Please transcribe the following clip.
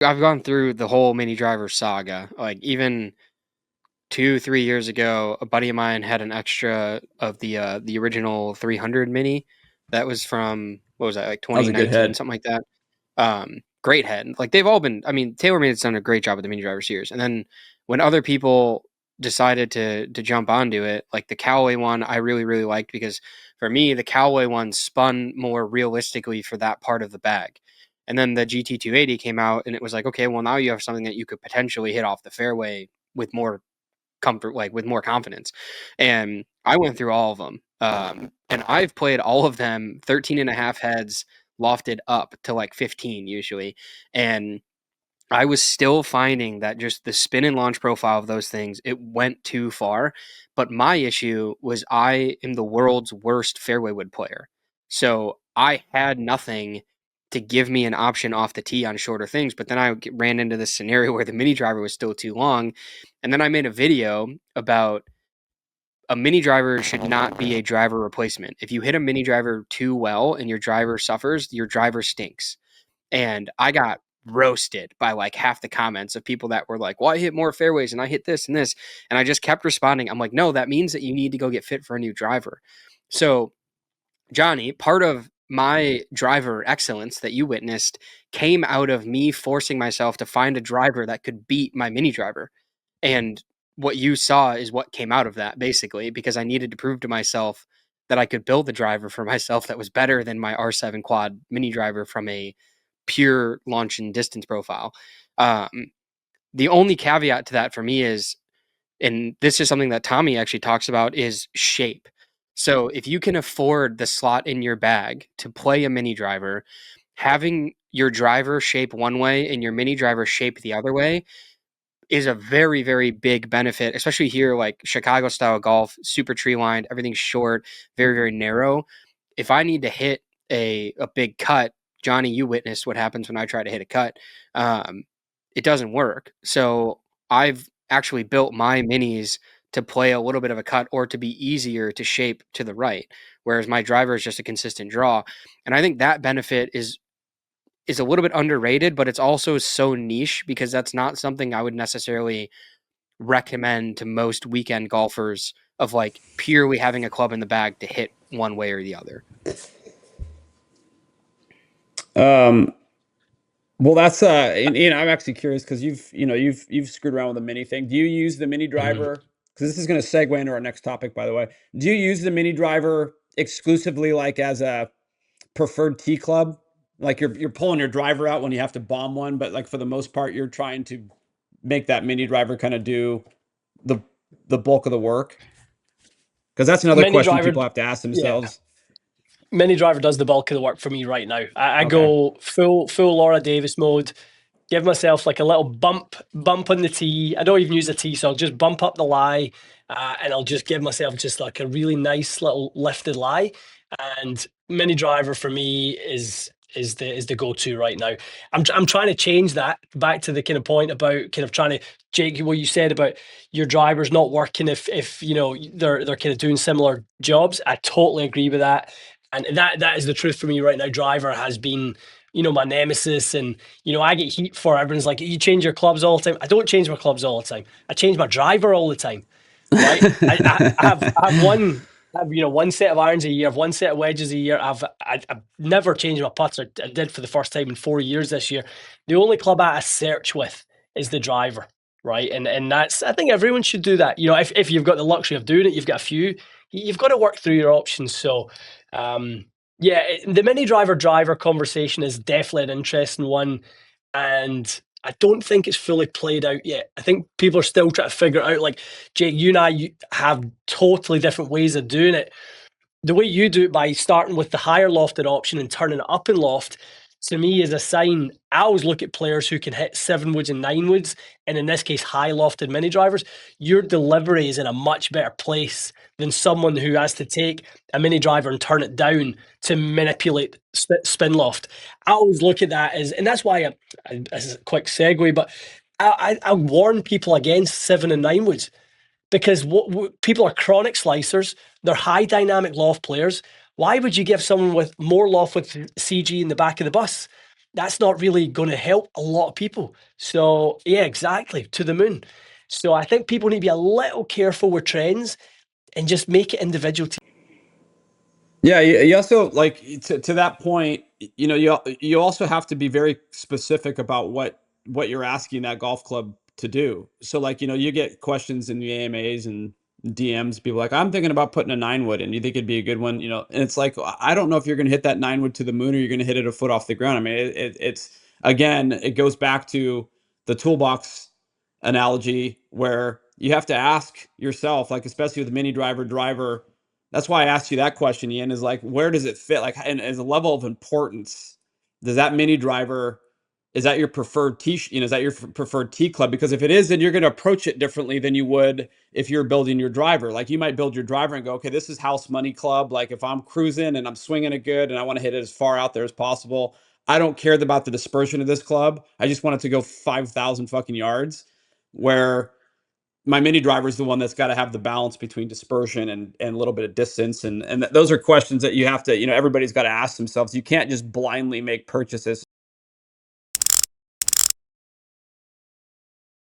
I've gone through the whole mini driver saga. Like even 2, 3 years ago, a buddy of mine had an extra of the original 300 mini. That was from what was that, like That was a good 2019, head. something like that. Great head. Like they've all been. I mean, TaylorMade's done a great job with the mini driver series. And then when other people decided to jump onto it, like the Callaway one, I really liked because for me, the Callaway one spun more realistically for that part of the bag. And then the GT280 came out, and it was like, okay, well now you have something that you could potentially hit off the fairway with more comfort, like with more confidence. And I went through all of them. And I've played all of them 13 and a half heads lofted up to like 15 usually. And I was still finding that just the spin and launch profile of those things, it went too far. But my issue was I am the world's worst fairway wood player. So I had nothing to give me an option off the tee on shorter things. But then I ran into this scenario where the mini driver was still too long. And then I made a video about a mini driver should not be a driver replacement. If you hit a mini driver too well and your driver suffers, your driver stinks. And I got roasted by like half the comments of people that were like, well, I hit more fairways and I hit this and this. And I just kept responding. I'm like, no, that means that you need to go get fit for a new driver. So, Johnny, part of my driver excellence that you witnessed came out of me forcing myself to find a driver that could beat my mini driver. And what you saw is what came out of that, basically, because I needed to prove to myself that I could build a driver for myself that was better than my R7 quad mini driver from a pure launch and distance profile. Um, the only caveat to that for me is, and this is something that Tommy actually talks about, is shape. So if you can afford the slot in your bag to play a mini driver, having your driver shape one way and your mini driver shape the other way is a very big benefit, especially here, like Chicago style golf, super tree lined, everything's short, very narrow. If I need to hit a big cut, Johnny, you witnessed what happens when I try to hit a cut. Um, it doesn't work. So I've actually built my minis to play a little bit of a cut or to be easier to shape to the right, whereas my driver is just a consistent draw. And I think that benefit is a little bit underrated, but it's also so niche because that's not something I would necessarily recommend to most weekend golfers of like purely having a club in the bag to hit one way or the other. Um, well, that's and I'm actually curious because you've screwed around with the mini thing. Do you use the mini Mhm. driver? Because this is going to segue into our next topic, by the way. Do you use the mini driver exclusively like as a preferred tee club? Like you're pulling your driver out when you have to bomb one, but like for the most part, you're trying to make that mini driver kind of do the the bulk of the work? Because that's another Mini question driver, people have to ask yeah. themselves. Mini driver does the bulk of the work for me right now. I Okay. go full Laura Davis mode. Give myself like a little bump on the tee. I don't even use a tee, so I'll just bump up the lie, and I'll just give myself just like a really nice little lifted lie. And mini driver for me is the go-to right now. I'm trying to change that back to the kind of point about kind of trying to, Jake, what you said about your drivers not working if you know they're kind of doing similar jobs. I totally agree with that. And that is the truth for me right now. Driver has been, my nemesis, and I get heat for everyone's like, you change your clubs all the time. I don't change my clubs all the time. I change my driver all the time, right? I have one set of irons a year, I have one set of wedges a year. I've never changed my putts. I did for the first time in 4 years this year. The only club I search with is the driver, right? And that's, I think everyone should do that. If you've got the luxury of doing it, you've got a few, you've got to work through your options. So yeah, the mini driver conversation is definitely an interesting one, and I don't think it's fully played out yet. I think people are still trying to figure it out. Like, Jake, you and I have totally different ways of doing it. The way you do it by starting with the higher lofted option and turning it up in loft, to me is a sign. I always look at players who can hit 7 woods and 9 woods, and in this case, high lofted mini drivers. Your delivery is in a much better place than someone who has to take a mini driver and turn it down to manipulate spin loft. I always look at that as, and that's why this is a quick segue, but I warn people against 7 and 9 woods because people are chronic slicers. They're high dynamic loft players. Why would you give someone with more loft with CG in the back of the bus? that's not really going to help a lot of people. So yeah, exactly, to the moon. So I think people need to be a little careful with trends and just make it individual to Yeah, you also like to that point, you know, you also have to be very specific about what you're asking that golf club to do. So like, you know, you get questions in the AMAs and DMs, people like, I'm thinking about putting a 9-wood in. You think it'd be a good one, you know? And it's like, I don't know if you're going to hit that 9-wood to the moon or you're going to hit it a foot off the ground. I mean, it's again, it goes back to the toolbox analogy where you have to ask yourself, like especially with the mini driver, that's why I asked you that question, Ian, is like, where does it fit? Like, and as a level of importance, does that mini driver, is that your preferred tee, you know, is that your preferred tee club? Because if it is, then you're going to approach it differently than you would if you're building your driver. Like you might build your driver and go, okay, this is house money club. Like if I'm cruising and I'm swinging it good and I want to hit it as far out there as possible, I don't care about the dispersion of this club. I just want it to go 5,000 fucking yards. Where my mini driver is the one that's got to have the balance between dispersion and a little bit of distance. And those are questions that you have to, you know, everybody's got to ask themselves. You can't just blindly make purchases